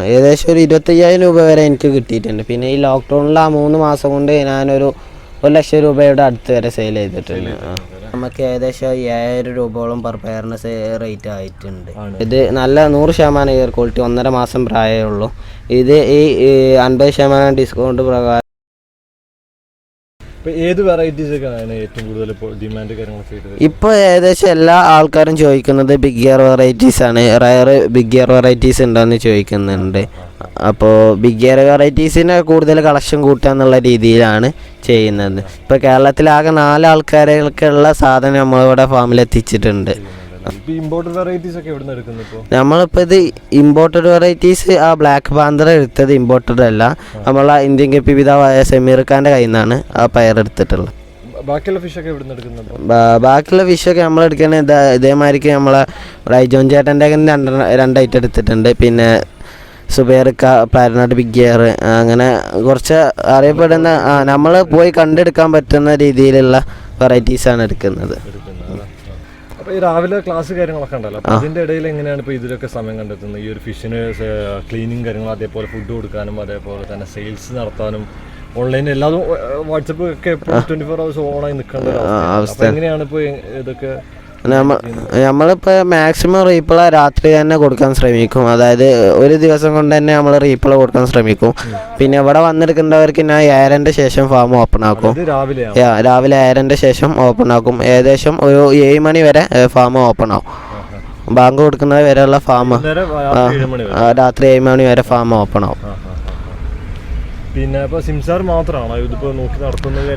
ഏകദേശം ഒരു 25,000 രൂപ വരെ എനിക്ക് കിട്ടിയിട്ടുണ്ട്. പിന്നെ ഈ ലോക്ക്ഡൗണിൽ ആ 3 മാസം കൊണ്ട് ഞാനൊരു 1,00,000 രൂപയുടെ അടുത്ത് വരെ സെയിൽ ചെയ്തിട്ടുണ്ട്. നമുക്ക് ഏകദേശം 7,000 രൂപയോളം പെർ പെയറിന് റേറ്റ് ആയിട്ടുണ്ട്. ഇത് നല്ല 100% എയർ ക്വാളിറ്റി, 1.5 മാസം പ്രായമേ ഉള്ളൂ. ഇത് ഈ 50% ഡിസ്കൗണ്ട് പ്രകാരം ഏത് വെറൈറ്റീസ് ഒക്കെയാണ് ഏറ്റവും കൂടുതൽ ഡിമാൻഡ് കാര്യങ്ങളൊക്കെ? ഇപ്പോൾ ഏകദേശം എല്ലാ ആൾക്കാരും ചോദിക്കുന്നത് ബിഗ് ഗിയർ വെറൈറ്റീസ് ആണ്. റയർ ബിഗ് ഗിയർ വെറൈറ്റീസ് ഉണ്ടോയെന്ന് ചോദിക്കുന്നുണ്ട്. അപ്പോൾ ബിഗ് ഗിയർ വെറൈറ്റീസിന് കൂടുതൽ കളക്ഷൻ കൂട്ടുക എന്നുള്ള രീതിയിലാണ് ചെയ്യുന്നത്. ഇപ്പോൾ കേരളത്തിലാകെ 4 ആൾക്കാർക്കുള്ള സാധനം നമ്മളിവിടെ ഫാമിൽ എത്തിച്ചിട്ടുണ്ട്. നമ്മളിപ്പോൾ ഇത് ഇമ്പോർട്ടഡ് വെറൈറ്റീസ് ആ ബ്ലാക്ക് പാന്തർ എടുത്തത് ഇമ്പോർട്ടഡ് അല്ല, നമ്മളെ ഇന്ത്യൻ ഗപ്പി പിതാവായ സമീർ ഖാൻ്റെ കയ്യിൽ നിന്നാണ് ആ പയർ എടുത്തിട്ടുള്ളത്. ബാക്കിയുള്ള ഫിഷൊക്കെ നമ്മൾ എടുക്കുന്നത് ഇതേമാതിരിക്ക് നമ്മളെ റൈജോൻ ചേട്ടൻ്റെ 2 ഐറ്റം എടുത്തിട്ടുണ്ട്. പിന്നെ സുബേർക്ക, പാരനാട് ബിഗ് ഗിയർ, അങ്ങനെ കുറച്ച് അറിയപ്പെടുന്ന നമ്മൾ പോയി കണ്ടെടുക്കാൻ പറ്റുന്ന രീതിയിലുള്ള വെറൈറ്റീസാണ് എടുക്കുന്നത്. രാവിലെ ക്ലാസ് കാര്യങ്ങളൊക്കെ ഉണ്ടല്ലോ, അതിന്റെ ഇടയിൽ എങ്ങനെയാണ് ഇപ്പോൾ ഇതിലൊക്കെ സമയം കണ്ടെത്തുന്നത്? ഈ ഒരു ഫിഷിന് ക്ലീനിങ് കാര്യങ്ങൾ, അതേപോലെ ഫുഡ് കൊടുക്കാനും, അതേപോലെ തന്നെ സെയിൽസ് നടത്താനും, ഓൺലൈനിൽ എല്ലാതും വാട്സപ്പ് ഒക്കെ 24 hours ഓണായി നിൽക്കേണ്ട അവസ്ഥ. എങ്ങനെയാണ് ഇപ്പോൾ ഇതൊക്കെ? നമ്മളിപ്പോൾ മാക്സിമം റീപ്ലൈ രാത്രി തന്നെ കൊടുക്കാൻ ശ്രമിക്കും. അതായത് ഒരു ദിവസം കൊണ്ട് തന്നെ നമ്മൾ റീപ്ലൈ കൊടുക്കാൻ ശ്രമിക്കും. പിന്നെ ഇവിടെ വന്നെടുക്കേണ്ടവർക്ക് ഞാൻ 7:00-ന്റെ ശേഷം ഫാം ഓപ്പൺ ആക്കും. രാവിലെ 7:00-ന്റെ ശേഷം ഓപ്പൺ ആക്കും. ഏകദേശം ഒരു 7 മണി വരെ ഫാം ഓപ്പൺ ആവും. ബാങ്ക് കൊടുക്കുന്നത് വരെയുള്ള ഫാം രാത്രി 7 മണി വരെ ഫാം ഓപ്പൺ ആവും. പിന്നെ സിംസാർ മാത്രമാണോ ഇതിപ്പോൾ നോക്കി നടത്തുന്നത്?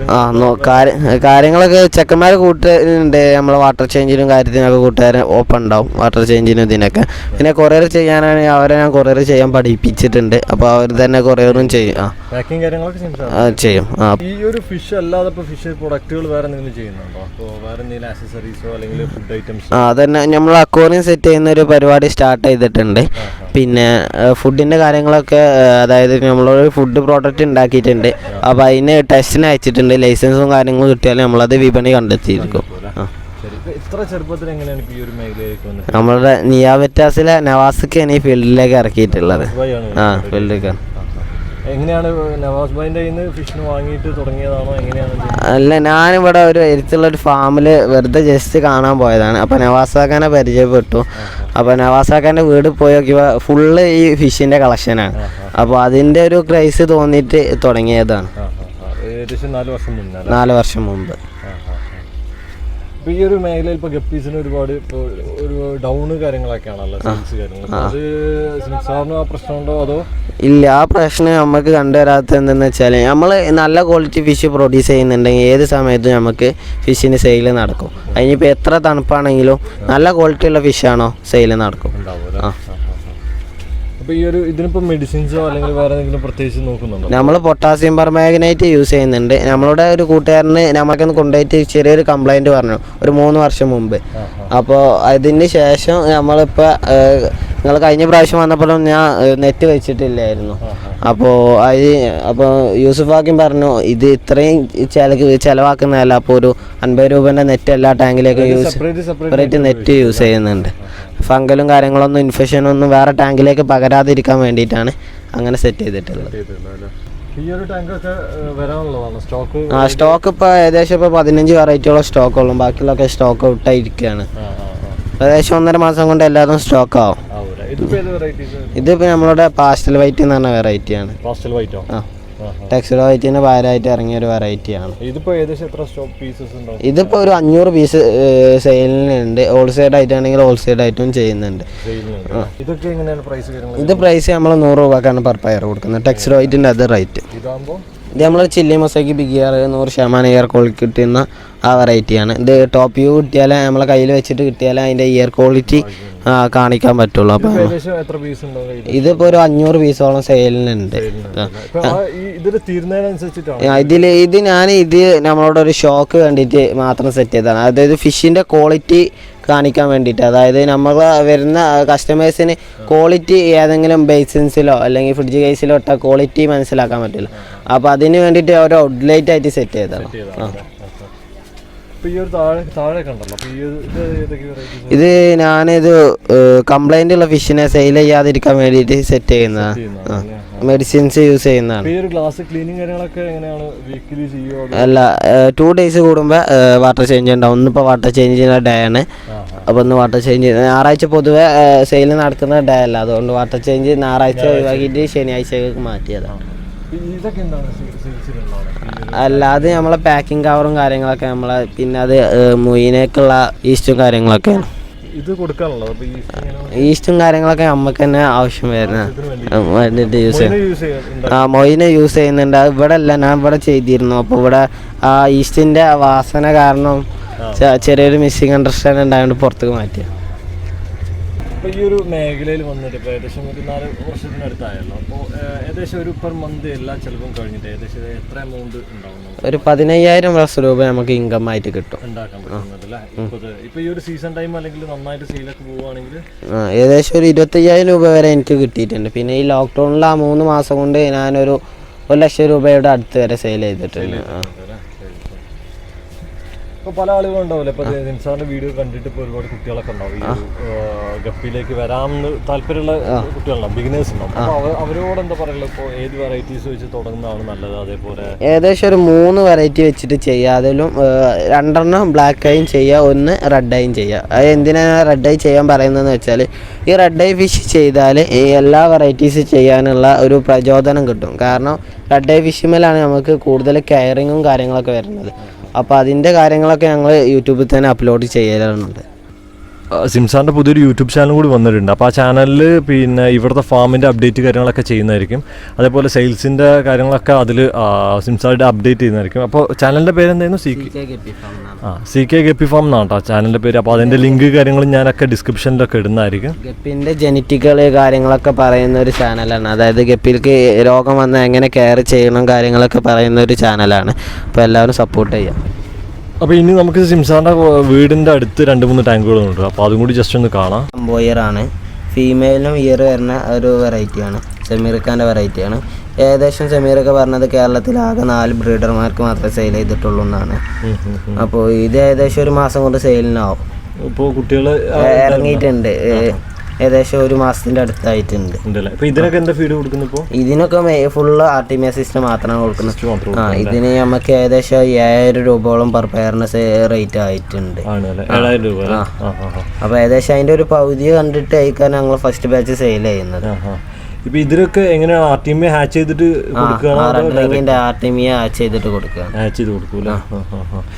കാര്യങ്ങളൊക്കെ ചെക്കന്മാർ കൂട്ടുന്നുണ്ട്. നമ്മളെ വാട്ടർ ചേഞ്ചിനും കാര്യത്തിനൊക്കെ കൂട്ടുകാരൻ ഓപ്പൺ ഉണ്ടാവും, വാട്ടർ ചേഞ്ചിനും ഇതിനൊക്കെ. പിന്നെ കൊറിയർ ചെയ്യാനാണ് അവരെ ഞാൻ കൊറിയർ ചെയ്യാൻ പഠിപ്പിച്ചിട്ടുണ്ട്. അപ്പോൾ അവർ തന്നെ കൊറിയറും ചെയ്യും. പാക്കിംഗ് കാര്യങ്ങളൊക്കെ ചെയ്യും. ഈ ഒരു ഫിഷ് അല്ലാതെ ഫിഷ് പ്രൊഡക്റ്റുകൾ വേറെ എന്തെങ്കിലും ചെയ്യുന്നുണ്ടോ? അപ്പോൾ വേറെ എന്തെങ്കിലും ആക്സസറീസോ അല്ലെങ്കിൽ ഫുഡ് ഐറ്റംസ്? അതന്നെ നമ്മൾ അക്വേറിയം സെറ്റ് ചെയ്യുന്ന ഒരു പരിപാടി സ്റ്റാർട്ട് ചെയ്തിട്ടുണ്ട്. പിന്നെ ഫുഡിൻ്റെ കാര്യങ്ങളൊക്കെ, അതായത് നമ്മളൊരു ഫുഡ് പ്രോഡക്റ്റ് ഉണ്ടാക്കിയിട്ടുണ്ട്. അപ്പോൾ അതിന് ടെസ്റ്റിന് അയച്ചിട്ടുണ്ട്. ലൈസൻസും കാര്യങ്ങളും കിട്ടിയാലും നമ്മളത് വിപണി കണ്ടെത്തിയിരിക്കും. നമ്മളുടെ നിയാബെറ്റാസിലെ നവാസ്ക്കാണ് ഈ ഫീൽഡിലേക്ക് ഇറക്കിയിട്ടുള്ളത്. ഫീൽഡിലേക്ക് എങ്ങനെയാണ് നവാസ് ഭായിന്റെ ഫിഷിന് വാങ്ങിയിട്ട് തുടങ്ങിയതാണോ? എങ്ങനെയാണ്? അല്ല, ഞാനിവിടെ ഒരു അടുത്തുള്ളൊരു ഫാമിൽ വെറുതെ ജസ്റ്റ് കാണാൻ പോയതാണ്. അപ്പോൾ നവാസാക്കാനെ പരിചയപ്പെട്ടു. അപ്പോൾ നവാസാക്കാൻ്റെ വീട് പോയി നോക്കിയപ്പോൾ ഫുള്ള് ഈ ഫിഷിൻ്റെ കളക്ഷനാണ്. അപ്പോൾ അതിൻ്റെ ഒരു ക്രൈസ് തോന്നിയിട്ട് തുടങ്ങിയതാണ് 4 വർഷം മുമ്പ്. ഈ ഒരു മേഖലയിൽ ഇപ്പോൾ ഗപ്പീസിന് ഒരുപാട് ഒരു ഡൗണ് കാര്യങ്ങളൊക്കെയാണല്ലോ, സെയിൽസ് കാര്യങ്ങൾ. അത് സിംസാറിന് ആ പ്രശ്നമുണ്ടോ അതോ? ഇല്ല, ആ പ്രശ്നം നമുക്ക് കണ്ടുവരാത്തത് എന്തെന്ന് വെച്ചാൽ നമ്മൾ നല്ല ക്വാളിറ്റി ഫിഷ് പ്രൊഡ്യൂസ് ചെയ്യുന്നുണ്ടെങ്കിൽ ഏത് സമയത്തും നമുക്ക് ഫിഷിന് സെയിൽ നടക്കും. അതിനിപ്പോൾ എത്ര തണുപ്പാണെങ്കിലും നല്ല ക്വാളിറ്റി ഉള്ള ഫിഷാണോ സെയിൽ നടക്കും. അപ്പോൾ ഈ ഒരു ഇതിനിപ്പോൾ മെഡിസിൻസോ അല്ലെങ്കിൽ വേറെ എന്തെങ്കിലും പ്രത്യേകിച്ച് നോക്കുന്നുണ്ടോ? നമ്മൾ പൊട്ടാസ്യം പെർമാഗ്നേറ്റ് യൂസ് ചെയ്യുന്നുണ്ട്. നമ്മളുടെ ഒരു കൂട്ടുകാരന് നമുക്കൊന്ന് കൊണ്ടുപോയിട്ട് ചെറിയൊരു കംപ്ലൈൻറ്റ് പറഞ്ഞു ഒരു 3 വർഷം മുമ്പ്. അപ്പോൾ അതിന് ശേഷം നമ്മളിപ്പോൾ നിങ്ങൾ കഴിഞ്ഞ പ്രാവശ്യം വന്നപ്പോഴും ഞാൻ നെറ്റ് വെച്ചിട്ടില്ലായിരുന്നു. അപ്പോൾ യൂസുഫാക്കിയും പറഞ്ഞു ഇത് ഇത്രയും ചിലവാക്കുന്നതല്ല, അപ്പോൾ ഒരു 50 രൂപേൻ്റെ നെറ്റ് എല്ലാ ടാങ്കിലേക്കും സെപ്പറേറ്റ് നെറ്റ് യൂസ് ചെയ്യുന്നുണ്ട്. ഫംഗലും കാര്യങ്ങളൊന്നും ഇൻഫെക്ഷനൊന്നും വേറെ ടാങ്കിലേക്ക് പകരാതിരിക്കാൻ വേണ്ടിയിട്ടാണ് അങ്ങനെ സെറ്റ് ചെയ്തിട്ടുള്ളത്. സ്റ്റോക്ക് ഇപ്പോൾ ഏകദേശം 15 വെറൈറ്റിയോളം സ്റ്റോക്കുള്ളൂ. ബാക്കിയുള്ളൊക്കെ സ്റ്റോക്ക് ഔട്ടായിരിക്കുകയാണ്. ഏകദേശം 1.5 മാസം കൊണ്ട് എല്ലാതും സ്റ്റോക്ക് ആവും. ഇതിപ്പോൾ നമ്മളുടെ പാസ്റ്റൽ വൈറ്റ് എന്ന് പറഞ്ഞ വെറൈറ്റിയാണ്. ടെക്സ്റ്റൈൽ വൈറ്റിന് പകരമായിട്ട് ഇറങ്ങിയ ഒരു വെറൈറ്റിയാണ്. ഇതിപ്പോൾ ഒരു 500 പീസ് സെയിലിനുണ്ട്. ഹോൾസെയിൽ ആയിട്ടാണെങ്കിൽ ഹോൾസെയിൽ ആയിട്ടും ചെയ്യുന്നുണ്ട്. ഇത് പ്രൈസ് നമ്മൾ 100 രൂപക്കാണ് പെർ പെയർ കൊടുക്കുന്നത്. ടെക്സ്റ്റൈൽ വൈറ്റിൻ്റെ അത് റേറ്റ്. ഇത് നമ്മൾ ചില്ലി മൊസൈക്ക് ബിഗ് ഗിയർ 100% ഇയർ ക്വാളിറ്റി കിട്ടുന്ന ആ വെറൈറ്റിയാണ്. ഇത് ടോപ്പ് വ്യൂ കിട്ടിയാലേ നമ്മളെ കയ്യിൽ വെച്ചിട്ട് കിട്ടിയാലേ അതിൻ്റെ ഇയർ ക്വാളിറ്റി കാണിക്കാൻ പറ്റുള്ളൂ. അപ്പോൾ ഇതിപ്പോൾ ഒരു 500 പീസോളം സെയിലിനുണ്ട്. ഇത് നമ്മളോട് ഒരു ഷോക്ക് വേണ്ടിയിട്ട് മാത്രം സെറ്റ് ചെയ്തതാണ്. അതായത് ഫിഷിൻ്റെ ക്വാളിറ്റി കാണിക്കാൻ വേണ്ടിയിട്ട്. അതായത് നമ്മൾ വരുന്ന കസ്റ്റമേഴ്സിന് ക്വാളിറ്റി ഏതെങ്കിലും ബേസിൻസിലോ അല്ലെങ്കിൽ ഫ്രിഡ്ജ് കേസിലോ ഇട്ട ക്വാളിറ്റി മനസ്സിലാക്കാൻ പറ്റില്ല. അപ്പോൾ അതിന് വേണ്ടിയിട്ട് ഒരു ഔട്ട്ലൈറ്റ് ആയിട്ട് സെറ്റ് ചെയ്തതാണ്. ഇത് ഞാനിത് കംപ്ലൈന്റ് ഉള്ള ഫിഷിനെ സെയിൽ ചെയ്യാതിരിക്കാൻ വേണ്ടിയിട്ട് സെറ്റ് ചെയ്യുന്നതാണ്. മെഡിസിൻസ് യൂസ് ചെയ്യുന്നതാണ്. അല്ല 2 days കൂടുമ്പോൾ വാട്ടർ ചേഞ്ച് ഉണ്ടാവും. ഇന്നിപ്പോൾ വാട്ടർ ചേഞ്ച് ചെയ്യുന്ന ഡേ ആണ്. അപ്പോൾ ഒന്ന് വാട്ടർ ചേഞ്ച് ഞായറാഴ്ച പൊതുവെ സെയിൽ നടക്കുന്ന ഡേ അല്ല, അതുകൊണ്ട് വാട്ടർ ചേഞ്ച് ഞായറാഴ്ച ഒഴിവാക്കിയിട്ട് ശനിയാഴ്ചക്ക് മാറ്റിയതാണ്. അല്ല, അത് നമ്മളെ പാക്കിംഗ് കവറും കാര്യങ്ങളൊക്കെ നമ്മളെ, പിന്നെ അത് മൊയിനേക്കുള്ള ഈസ്റ്റും കാര്യങ്ങളൊക്കെയാണ്. ഇത് കൊടുക്കാനുള്ളത് ഈസ്റ്റും കാര്യങ്ങളൊക്കെ നമുക്ക് തന്നെ ആവശ്യം വരുന്നത് യൂസ് ചെയ്യുന്നത്. മൊയിനെ യൂസ് ചെയ്യുന്നുണ്ട്. അത് ഇവിടെ അല്ല, ഞാൻ ഇവിടെ ചെയ്തിരുന്നു. അപ്പോൾ ഇവിടെ ആ ഈസ്റ്റിൻ്റെ വാസന കാരണം ചെറിയൊരു മിസ്സിങ് അണ്ടർസ്റ്റാൻഡ് ഉണ്ടായതുകൊണ്ട് പുറത്തേക്ക് മാറ്റിയ. അപ്പോൾ ഈ ഒരു മേഖലയിൽ വന്നിട്ട് ഇപ്പോൾ ഏകദേശം ഒരു 4 വർഷത്തിനടുത്തായല്ലോ. അപ്പോൾ ഏകദേശം ഒരു പെർ മന്ത് എല്ലാ ചിലവും കഴിഞ്ഞിട്ട് ഏകദേശം എത്ര എമൗണ്ട് ഉണ്ടാവുന്നു? ഒരു 15,000 രൂപ നമുക്ക് ഇൻകം ആയിട്ട് കിട്ടും, ഉണ്ടാക്കാൻ പറ്റുന്നതല്ലേ. ഇപ്പോൾ ഈ ഒരു സീസൺ ടൈം അല്ലെങ്കിൽ നന്നായിട്ട് സെയിലൊക്കെ പോവുകയാണെങ്കിൽ ഏകദേശം ഒരു 25,000 രൂപ വരെ എനിക്ക് കിട്ടിയിട്ടുണ്ട്. പിന്നെ ഈ ലോക്ക്ഡൗണിൽ ആ 3 മാസം കൊണ്ട് ഞാനൊരു 1,00,000 രൂപയുടെ അടുത്ത് വരെ സെയിൽ ചെയ്തിട്ടുണ്ട്. ഇപ്പോൾ പല ആളുകളും ഉണ്ടാവില്ല, ഇപ്പോൾ നിംസാറിൻ്റെ വീഡിയോ കണ്ടിട്ട് ഇപ്പോൾ ഒരുപാട് കുട്ടികളൊക്കെ ഉണ്ടാവും ഈ ഗപ്പിയിലേക്ക് വരാമെന്ന് താല്പര്യമുള്ള കുട്ടികളുണ്ടാവും, ബിഗിനേഴ്സ് ഉണ്ടാവും. അപ്പോൾ അവരോട് എന്താ പറയുക, ഇപ്പോൾ ഏത് വെറൈറ്റീസ് വെച്ച് തുടങ്ങുന്നതാണ് നല്ലത്? അതേപോലെ ഏകദേശം ഒരു 3 വെറൈറ്റി വെച്ചിട്ട് ചെയ്യുക. അതിലും 2 ബ്ലാക്ക് ഐയും ചെയ്യുക, 1 റെഡ് ഐയും ചെയ്യുക. അത് എന്തിനാണ് റെഡ് ഐ ചെയ്യാൻ പറയുന്നതെന്ന് വെച്ചാൽ ഈ റെഡ് ഐ ഫിഷ് ചെയ്താൽ ഈ എല്ലാ വെറൈറ്റീസ് ചെയ്യാനുള്ള ഒരു പ്രചോദനം കിട്ടും. കാരണം റെഡ് ഐ ഫിഷിന്മേലാണ് നമുക്ക് കൂടുതൽ കെയറിങ്ങും കാര്യങ്ങളൊക്കെ വരുന്നത്. അപ്പോൾ അതിൻ്റെ കാര്യങ്ങളൊക്കെ ഞങ്ങൾ യൂട്യൂബിൽ തന്നെ അപ്ലോഡ് ചെയ്യാറുണ്ട്. സിംസാറിൻ്റെ പുതിയൊരു യൂട്യൂബ് ചാനൽ കൂടി വന്നിട്ടുണ്ട്. അപ്പോൾ ആ ചാനലിൽ പിന്നെ ഇവിടുത്തെ ഫാമിൻ്റെ അപ്ഡേറ്റ് കാര്യങ്ങളൊക്കെ ചെയ്യുന്നതായിരിക്കും. അതേപോലെ സെയിൽസിൻ്റെ കാര്യങ്ങളൊക്കെ അതിൽ സിംസാറിൻ്റെ അപ്ഡേറ്റ് ചെയ്യുന്നതായിരിക്കും. അപ്പോൾ ചാനലിൻ്റെ പേര് എന്തായിരുന്നു? CK ഗപ്പി ഫാം എന്നാണ് കേട്ടോ ചാനലിൻ്റെ പേര്. അപ്പോൾ അതിൻ്റെ ലിങ്ക് കാര്യങ്ങളും ഞാനൊക്കെ ഡിസ്ക്രിപ്ഷനിലൊക്കെ ഇടുന്നതായിരിക്കും. ഗപ്പിൻ്റെ ജനറ്റിക്കൽ കാര്യങ്ങളൊക്കെ പറയുന്ന ഒരു ചാനലാണ്. അതായത് ഗപ്പിക്ക് രോഗം വന്നാൽ എങ്ങനെ കെയർ ചെയ്യണം കാര്യങ്ങളൊക്കെ പറയുന്ന ഒരു ചാനലാണ്. അപ്പോൾ എല്ലാവരും സപ്പോർട്ട് ചെയ്യാം. അപ്പോൾ ഇനി നമുക്ക് സിംസാറിൻ്റെ വീടിൻ്റെ അടുത്ത് 2-3 ടാങ്കുകളുണ്ട്. അപ്പോൾ അതും കൂടി ജസ്റ്റ് ഒന്ന് കാണാം. ബോയറാണ്, ഫീമെയിലും ഇയർ വരുന്ന ഒരു വെറൈറ്റിയാണ്, സെമീർക്കാൻ്റെ വെറൈറ്റിയാണ്. ഏകദേശം സെമീറൊക്കെ പറഞ്ഞത് കേരളത്തിൽ ആകെ 4 ബ്രീഡർമാർക്ക് മാത്രമേ സെയിൽ ചെയ്തിട്ടുള്ളൂ എന്നാണ്. അപ്പോൾ ഇത് ഏകദേശം 1 മാസം കൊണ്ട് സെയിലിനാവും. ഇപ്പോൾ കുട്ടികൾ ഇറങ്ങിയിട്ടുണ്ട്, ഏകദേശം 1 മാസത്തിൻ്റെ അടുത്തായിട്ടുണ്ട്. ഇതിനൊക്കെ എന്താ ഫീഡ് കൊടുക്കുന്നത്? ഇപ്പോൾ ഇതിനൊക്കെ ഫുള്ള് ആർട്ടിമിയ സിസ്റ്റം മാത്രമാണ് കൊടുക്കുന്നത്. ഇതിന് നമുക്ക് ഏകദേശം 7,000 രൂപയോളം പെർ പെയറിന് റേറ്റ് ആയിട്ടുണ്ട്. 7,000 രൂപ. അപ്പോൾ ഏകദേശം അതിൻ്റെ ഒരു പകുതി കണ്ടിട്ട് ആയിക്കാണ് ഞങ്ങൾ ഫസ്റ്റ് ബാച്ച് സെയിൽ ചെയ്യുന്നത്. ഇപ്പൊ ഇതിലൊക്കെ എങ്ങനെയാണ് ആർട്ടിമിയ ഹാച്ച് ചെയ്തിട്ട് ആർട്ടിമിയ ഹാച്ച് ചെയ്തിട്ട് കൊടുക്കുക.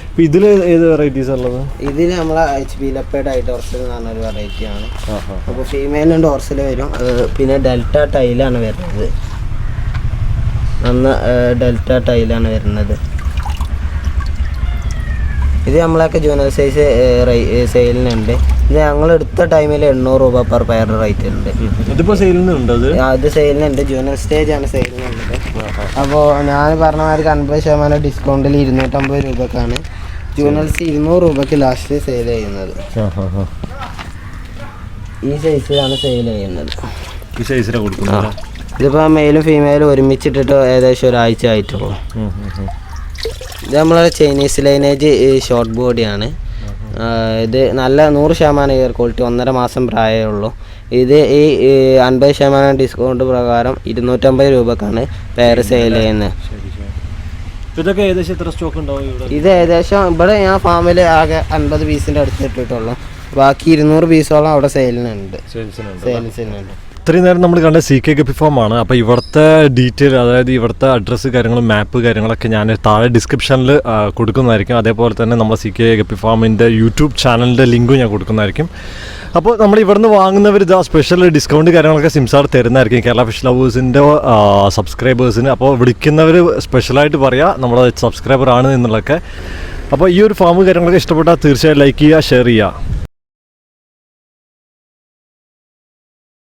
ഇപ്പൊ ഇതില് ഏത് വെറൈറ്റീസ് ഉള്ളത്? ഇതിൽ നമ്മളെ HP ലെപ്പേഡ് ആയിട്ട് ഡോർസൽ എന്ന് പറഞ്ഞൊരു വെറൈറ്റിയാണ്. അപ്പോൾ ഫീമെയിലും ഡോർസൽ വരും. പിന്നെ ഡെൽറ്റ ടൈലാണ് വരുന്നത്, ഡെൽറ്റ ടൈലാണ് വരുന്നത്. ഇത് നമ്മളൊക്കെ ജൂനിയർ സൈസ് സെയിലിനുണ്ട്. ഇത് ഞങ്ങൾ എടുത്ത ടൈമിൽ 800 രൂപ പെർ പെയർ റേറ്റ് ഉണ്ട്. ഇതിപ്പോൾ സെയിലിനുണ്ട്? അത് സെയിലിനുണ്ട്, ജൂനിയർ സ്റ്റേജാണ് സെയിലിനുള്ളത്. അപ്പോൾ ഞാൻ പറഞ്ഞ മാതിരി 50% ഡിസ്കൗണ്ടിൽ 250 രൂപക്കാണ് ജൂനിയർസ് 200 രൂപയ്ക്ക് ലാസ്റ്റ് സെയിൽ ചെയ്യുന്നത്. ഈ സൈസിലാണ് സെയിൽ ചെയ്യുന്നത്. ഈ സൈസിലാണ് കൊടുക്കുന്നത്. ഇതിപ്പോൾ മെയിലും ഫീമെയിലും ഒരുമിച്ചിട്ടിട്ട് ഏകദേശം 1 ആഴ്ച ആയിട്ടുള്ളൂ. ഇത് നമ്മളെ ചൈനീസ് ലൈനേജ് ഷോർട്ട് ബോഡിയാണ്. ഇത് നല്ല 100% എയർ ക്വാളിറ്റി, 1.5 മാസം പ്രായമേ ഉള്ളൂ. ഇത് ഈ 50% ഡിസ്കൗണ്ട് പ്രകാരം 250 രൂപക്കാണ് പെയർ സെയിൽ ചെയ്യുന്നത്. ഇതൊക്കെ ഏകദേശം എത്ര സ്റ്റോക്ക് ഉണ്ടാവും? ഇത് ഏകദേശം ഇവിടെ ഞാൻ ഫാമിൽ ആകെ 50 പീസിൻ്റെ അടുത്ത് ഇട്ടിട്ടുള്ളൂ. ബാക്കി 200 പീസോളം അവിടെ സെയിലിനുണ്ട്. ഇത്രയും നേരം നമ്മൾ കണ്ട CK ഗപ്പി ഫാം ആണ്. അപ്പോൾ ഇവിടുത്തെ ഡീറ്റെയിൽ, അതായത് ഇവിടുത്തെ അഡ്രസ്സ് കാര്യങ്ങളും മാപ്പ് കാര്യങ്ങളൊക്കെ ഞാൻ താഴെ ഡിസ്ക്രിപ്ഷനിൽ കൊടുക്കുന്നതായിരിക്കും. അതേപോലെ തന്നെ നമ്മൾ CK ഗപ്പി ഫാമിൻ്റെ യൂട്യൂബ് ചാനലിൻ്റെ ലിങ്കും ഞാൻ കൊടുക്കുന്നതായിരിക്കും. അപ്പോൾ നമ്മൾ ഇവിടുന്ന് വാങ്ങുന്നവർ ഇതാ സ്പെഷ്യൽ ഡിസ്കൗണ്ട് കാര്യങ്ങളൊക്കെ സിംസാർ തരുന്നതായിരിക്കും കേരള ഫിഷ് ലവേഴ്സിൻ്റെ സബ്സ്ക്രൈബേഴ്സിന്. അപ്പോൾ വിളിക്കുന്നവർ സ്പെഷ്യലായിട്ട് പറയുക നമ്മൾ സബ്സ്ക്രൈബർ ആണ് എന്നുള്ളതൊക്കെ. അപ്പോൾ ഈ ഒരു ഫാം കാര്യങ്ങളൊക്കെ ഇഷ്ടപ്പെട്ടാൽ തീർച്ചയായും ലൈക്ക് ചെയ്യുക, ഷെയർ ചെയ്യുക.